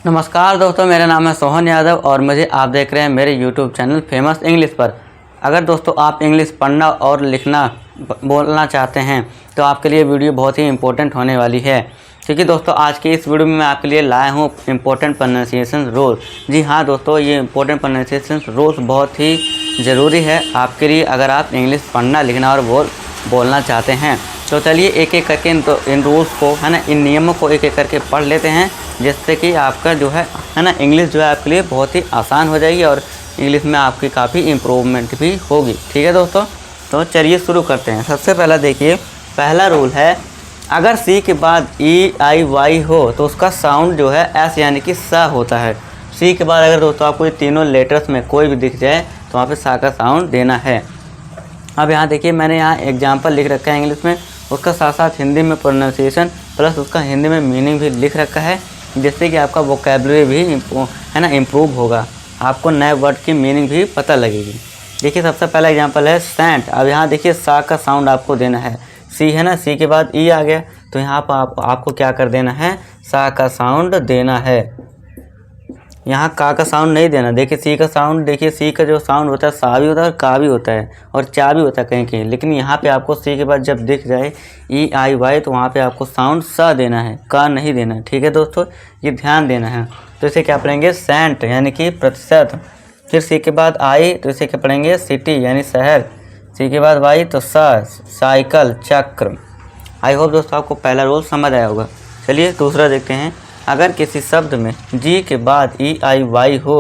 नमस्कार दोस्तों, मेरा नाम है सोहन यादव और मुझे आप देख रहे हैं मेरे YouTube चैनल फेमस इंग्लिश पर। अगर दोस्तों आप इंग्लिश पढ़ना और लिखना बोलना चाहते हैं तो आपके लिए वीडियो बहुत ही इंपॉर्टेंट होने वाली है, क्योंकि दोस्तों आज की इस वीडियो में मैं आपके लिए लाया हूँ इम्पोर्टेंट प्रोनाउंसिएशन रूल। जी हाँ दोस्तों, ये इम्पोर्टेंट प्रोनाउंसिएशन रूल्स बहुत ही ज़रूरी है आपके लिए अगर आप इंग्लिश पढ़ना लिखना और बोलना चाहते हैं। तो चलिए एक एक करके इन रूल्स को है ना, इन नियमों को एक एक करके पढ़ लेते हैं, जिससे कि आपका जो है ना इंग्लिश जो है आपके लिए बहुत ही आसान हो जाएगी और इंग्लिश में आपकी काफ़ी इम्प्रूवमेंट भी होगी। ठीक है दोस्तों, तो चलिए शुरू करते हैं। सबसे पहला देखिए, पहला रूल है, अगर सी के बाद ई आई वाई हो तो उसका साउंड जो है एस यानी कि सा होता है। सी के बाद अगर दोस्तों आपको ये तीनों लेटर्स में कोई भी दिख जाए तो वहाँ पे सा का साउंड देना है। अब यहाँ देखिए, मैंने यहाँ एग्जाम्पल लिख रखा है इंग्लिश में, उसका साथ साथ हिंदी में प्रोनाउंसिएशन प्लस उसका हिंदी में मीनिंग भी लिख रखा है, जिससे कि आपका वोकैबुलरी भी है ना इम्प्रूव होगा, आपको नए वर्ड की मीनिंग भी पता लगेगी। देखिए सबसे पहला एग्जांपल है सेंट। अब यहाँ देखिए सा का साउंड आपको देना है, सी है ना, सी के बाद ई आ गया तो यहाँ पर आपको क्या कर देना है, सा का साउंड देना है। यहाँ का साउंड नहीं देना। देखिए सी का साउंड, देखिए सी का जो साउंड होता है सा भी होता है और का भी होता है और चा भी होता है कहीं कहीं, लेकिन यहाँ पे आपको सी के बाद जब दिख जाए ई आई वाई तो वहाँ पे आपको साउंड सा देना है, का नहीं देना है। ठीक है दोस्तों, ये ध्यान देना है। तो इसे क्या पढ़ेंगे, सेंट यानी कि प्रतिशत। फिर सी के बाद आई तो इसे क्या पढ़ेंगे, सिटी यानी शहर। सी के बाद वाई तो साइकिल, चक्र। आई होप दोस्तों आपको पहला रूल समझ आया होगा। चलिए दूसरा देखते हैं, अगर किसी शब्द में जी के बाद ई आई वाई हो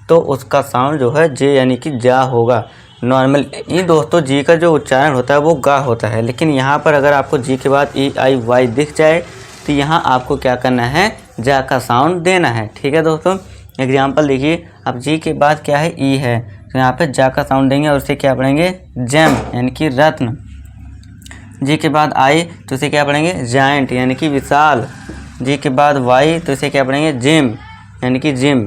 तो उसका साउंड जो है जे यानी कि जा होगा। नॉर्मल ये दोस्तों जी का जो उच्चारण होता है वो गा होता है, लेकिन यहाँ पर अगर आपको जी के बाद ई आई वाई दिख जाए तो यहाँ आपको क्या करना है, जा का साउंड देना है। ठीक है दोस्तों, एग्जाम्पल देखिए, अब जी के बाद क्या है, ई है तो यहाँ पर जा का साउंड देंगे और उसे क्या पढ़ेंगे, जेम यानी कि रत्न। जी के बाद आई तो इसे क्या पढ़ेंगे, जायंट यानी कि विशाल। जी के बाद वाई तो इसे क्या पढ़ेंगे, जिम यानी कि जिम,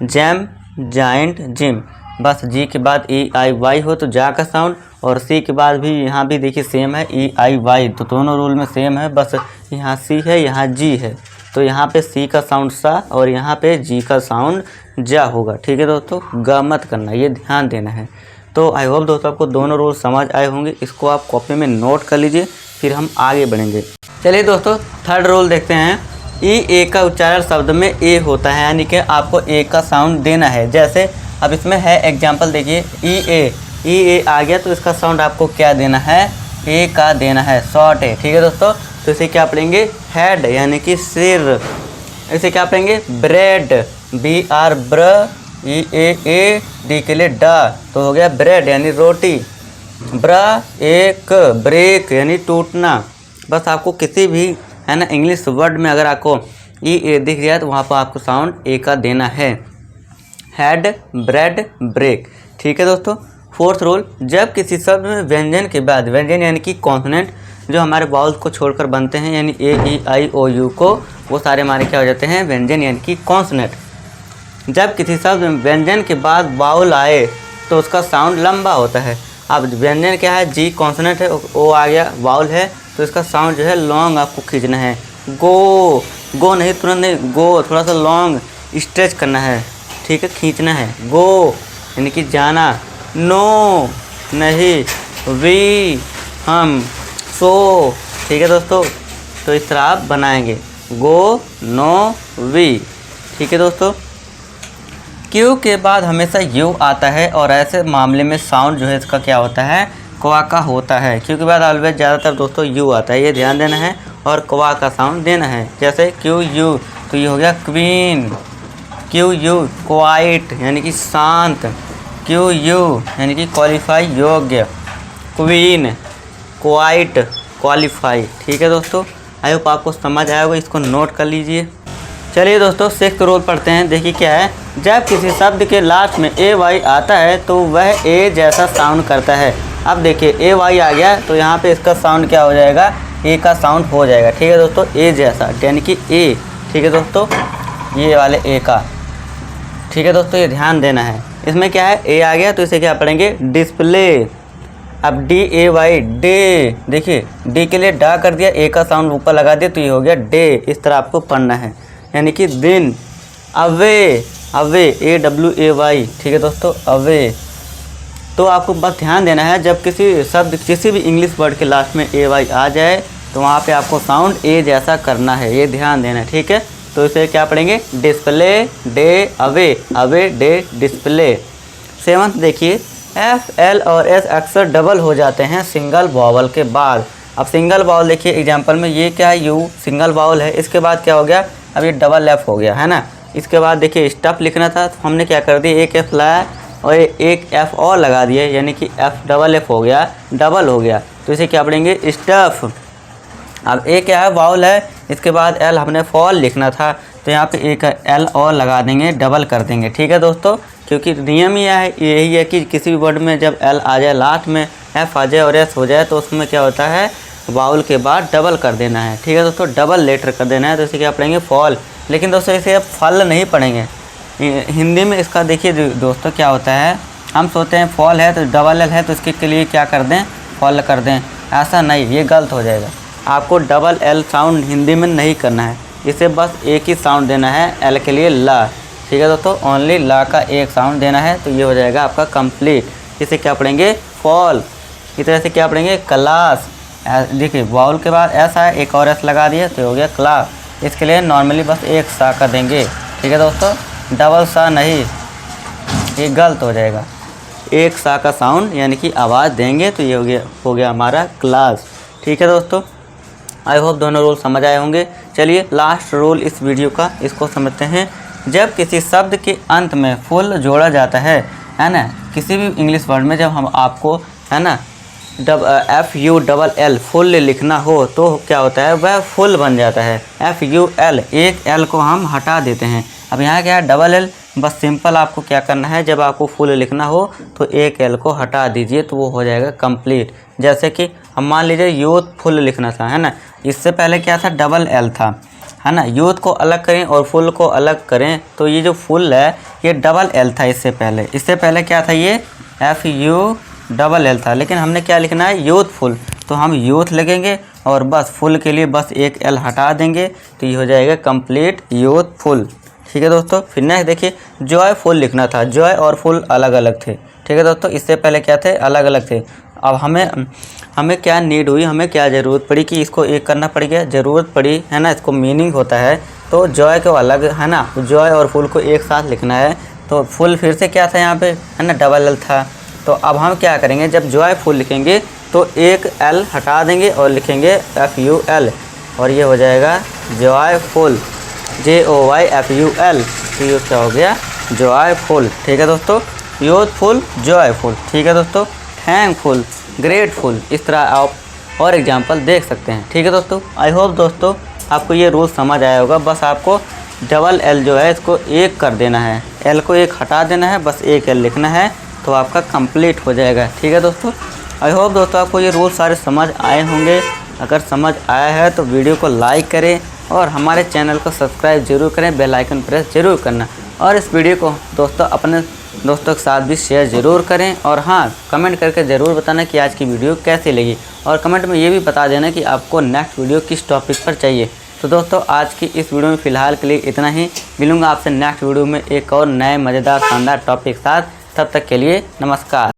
जैम, जायंट, जिम। बस जी के बाद ई आई वाई हो तो जा का साउंड, और सी के बाद भी यहाँ भी देखिए सेम है, ई आई वाई, तो दोनों रूल में सेम है, बस यहाँ सी है यहाँ जी है, तो यहाँ पे सी का साउंड सा और यहाँ पे जी का साउंड जा होगा। ठीक है दोस्तों, ग मत करना, ये ध्यान देना है। तो आई होप दोस्तों आपको दोनों रूल समझ आए होंगे, इसको आप कॉपी में नोट कर लीजिए, फिर हम आगे बढ़ेंगे। चलिए दोस्तों थर्ड रूल देखते हैं। ई ए का उच्चारण शब्द में ए होता है, यानी कि आपको ए का साउंड देना है। जैसे अब इसमें है एग्जाम्पल देखिए, ई ए आ गया तो इसका साउंड आपको क्या देना है, ए का देना है, शॉर्ट है। ठीक है दोस्तों, तो इसे क्या पढ़ेंगे, हेड यानी कि सिर। इसे क्या पढ़ेंगे, ब्रेड, बी आर ब्र, ई ए डी के लिए डा, तो हो गया ब्रेड यानी रोटी। ब्रा एक, ब्रेक यानी टूटना। बस आपको किसी भी है ना इंग्लिश वर्ड में अगर आपको ई ए दिख जाए तो वहाँ पर आपको साउंड ए का देना है, हेड, ब्रेड, ब्रेक। ठीक है दोस्तों, फोर्थ रूल, जब किसी शब्द में व्यंजन के बाद, व्यंजन यानी कि कॉन्सोनेंट जो हमारे वाउल्स को छोड़कर बनते हैं, यानी ए ई आई ओ यू को, वो सारे हमारे क्या हो जाते हैं, व्यंजन यानी कि कॉन्सोनेंट। जब किसी शब्द में व्यंजन के बाद वाउल आए तो उसका साउंड लंबा होता है। अब व्यंजन क्या है, जी कॉन्सोनेंट है, ओ आ गया, वाउल है, तो इसका साउंड जो है लॉन्ग आपको खींचना है। गो, गो नहीं तुरंत नहीं, गो थोड़ा सा लॉन्ग स्ट्रेच करना है। ठीक है, खींचना है, गो यानी कि जाना। नो नहीं, वी हम, सो। ठीक है दोस्तों, तो इस तरह आप बनाएंगे, गो, नो, वी। ठीक है दोस्तों, क्यू के बाद हमेशा यू आता है और ऐसे मामले में साउंड जो है इसका क्या होता है, क्वा का होता है। क्यू के बाद ऑलवेज ज़्यादातर दोस्तों यू आता है, ये ध्यान देना है, और क्वा का साउंड देना है। जैसे क्यू यू तो ये हो गया क्वीन, क्यू यू क्वाइट यानी कि शांत, क्यू यू यानी कि क्वालिफाई योग्य, क्वीन, क्वाइट, क्वालिफाई। ठीक है दोस्तों, आई होप आपको समझ आया होगा, इसको नोट कर लीजिए। चलिए दोस्तों सिक्स्थ रूल पढ़ते हैं। देखिए क्या है, जब किसी शब्द के लास्ट में ए वाई आता है तो वह ए जैसा साउंड करता है। अब देखिए ए वाई आ गया तो यहाँ पे इसका साउंड क्या हो जाएगा, ए का साउंड हो जाएगा। ठीक है दोस्तों, ए जैसा यानी कि ए। ठीक है दोस्तों, ये वाले ए का। ठीक है दोस्तों, ये ध्यान देना है। इसमें क्या है, ए आ गया तो इसे क्या पढ़ेंगे, डिस्प्ले। अब डी ए वाई, डे, देखिए डी के लिए डा कर दिया, ए का साउंड ऊपर लगा दिया तो ये हो गया डे। इस तरह आपको पढ़ना है, यानी कि दिन। अवे, अवे AWAY, ठीक है दोस्तों, अवे। तो आपको बस ध्यान देना है, जब किसी शब्द किसी भी इंग्लिश वर्ड के लास्ट में AY आ जाए तो वहाँ पे आपको साउंड ए जैसा करना है, ये ध्यान देना है, ठीक है। तो इसे क्या पढ़ेंगे, display, day, away, away, day, display. 7th देखिए, F, L और S अक्सर डबल हो जाते हैं सिंगल वावल के बाद। अब सिंगल वावल देखिए एग्जांपल में, ये क्या है, यू सिंगल वावल है, इसके बाद क्या हो गया, अब ये डबल F हो गया, है ना। इसके बाद देखिए स्टफ लिखना था तो हमने क्या कर दिया, एक F लाया और एक F और लगा दिए, यानी कि F डबल F हो गया, डबल हो गया। तो इसे क्या पढ़ेंगे, स्टफ। अब ए क्या है, वावल है, इसके बाद L हमने फॉल लिखना था तो यहाँ पे एक L और लगा देंगे, डबल कर देंगे, ठीक है दोस्तों। क्योंकि नियम यही है कि किसी भी वर्ड में जब L आ जाए लास्ट में, F आ जाए और S हो जाए तो उसमें क्या होता है, वावल के बाद डबल कर देना है, ठीक है दोस्तों, डबल लेटर कर देना है। तो इसे क्या पढ़ेंगे, फॉल। लेकिन दोस्तों इसे अब फल नहीं पढ़ेंगे, हिंदी में इसका देखिए दोस्तों क्या होता है, हम सोचते हैं फॉल है तो डबल L है तो इसके लिए क्या कर दें, फॉल कर दें, ऐसा नहीं, ये गलत हो जाएगा। आपको डबल L साउंड हिंदी में नहीं करना है, इसे बस एक ही साउंड देना है, L के लिए ला, ठीक है दोस्तों, ओनली ला का एक साउंड देना है, तो ये हो जाएगा आपका कंप्लीट। इसे क्या पढ़ेंगे, फॉल। इस तरह से क्या पढ़ेंगे, क्लास। देखिए वावल के बाद S आया, एक और S लगा दिया तो हो गया क्लास। इसके लिए नॉर्मली बस एक सा का देंगे, ठीक है दोस्तों, डबल सा नहीं, ये गलत हो जाएगा। एक सा का साउंड यानी कि आवाज़ देंगे तो ये हो गया हमारा क्लास, ठीक है दोस्तों। आई होप दोनों रूल समझ आए होंगे। चलिए लास्ट रूल इस वीडियो का, इसको समझते हैं। जब किसी शब्द के अंत में फुल जोड़ा जाता है ना, किसी भी इंग्लिश वर्ड में जब हम आपको, है ना, FULL फुल लिखना हो तो क्या होता है, वह फुल बन जाता है। FUL, एक L को हम हटा देते हैं। अब यहाँ क्या है, डबल L, बस सिंपल आपको क्या करना है, जब आपको फुल लिखना हो तो एक L को हटा दीजिए तो वो हो जाएगा कंप्लीट। जैसे कि हम मान लीजिए यूथफुल लिखना था, है ना, इससे पहले क्या था, डबल L था, है ना। यूथ को अलग करें और फुल को अलग करें तो ये जो फुल है ये डबल L था इससे पहले क्या था, ये FULL था, लेकिन हमने क्या लिखना है, यूथफुल, तो हम यूथ लिखेंगे और बस फुल के लिए बस एक L हटा देंगे तो ये हो जाएगा कंप्लीट यूथफुल, ठीक है दोस्तों। फिर नेक्स्ट देखिए, जॉयफुल लिखना था, जॉय और फुल अलग अलग थे, ठीक है दोस्तों, इससे पहले क्या थे, अलग अलग थे। अब हमें क्या नीड हुई, हमें क्या ज़रूरत पड़ी कि इसको एक करना पड़ गया, ज़रूरत पड़ी, है ना, इसको मीनिंग होता है तो जॉय को अलग, है ना, जॉय और फुल को एक साथ लिखना है। तो फुल फिर से क्या था यहाँ पे, है ना, डबल L था। तो अब हम क्या करेंगे, जब जॉयफुल लिखेंगे तो एक L हटा देंगे और लिखेंगे FUL और ये हो जाएगा जॉयफुल, JOYFUL, तो ये क्या हो गया, जॉयफुल, ठीक है दोस्तों। यूथफुल, जॉयफुल, ठीक है दोस्तों। थैंकफुल, ग्रेटफुल, इस तरह आप और एग्जांपल देख सकते हैं, ठीक है दोस्तों। आई होप दोस्तों आपको ये रूल समझ आया होगा। बस आपको डबल L जो है इसको एक कर देना है, L को एक हटा देना है, बस एक L लिखना है तो आपका कंप्लीट हो जाएगा, ठीक है दोस्तों। आई होप दोस्तों आपको ये रूल सारे समझ आए होंगे। अगर समझ आया है तो वीडियो को लाइक करें और हमारे चैनल को सब्सक्राइब जरूर करें, बेल आइकन प्रेस जरूर करना, और इस वीडियो को दोस्तों अपने दोस्तों के साथ भी शेयर ज़रूर करें। और हाँ, कमेंट करके ज़रूर बताना कि आज की वीडियो कैसी लगी, और कमेंट में ये भी बता देना कि आपको नेक्स्ट वीडियो किस टॉपिक पर चाहिए। तो दोस्तों आज की इस वीडियो में फ़िलहाल के लिए इतना ही। मिलूँगा आपसे नेक्स्ट वीडियो में एक और नए मज़ेदार शानदार टॉपिक के साथ। तब तक के लिए नमस्कार।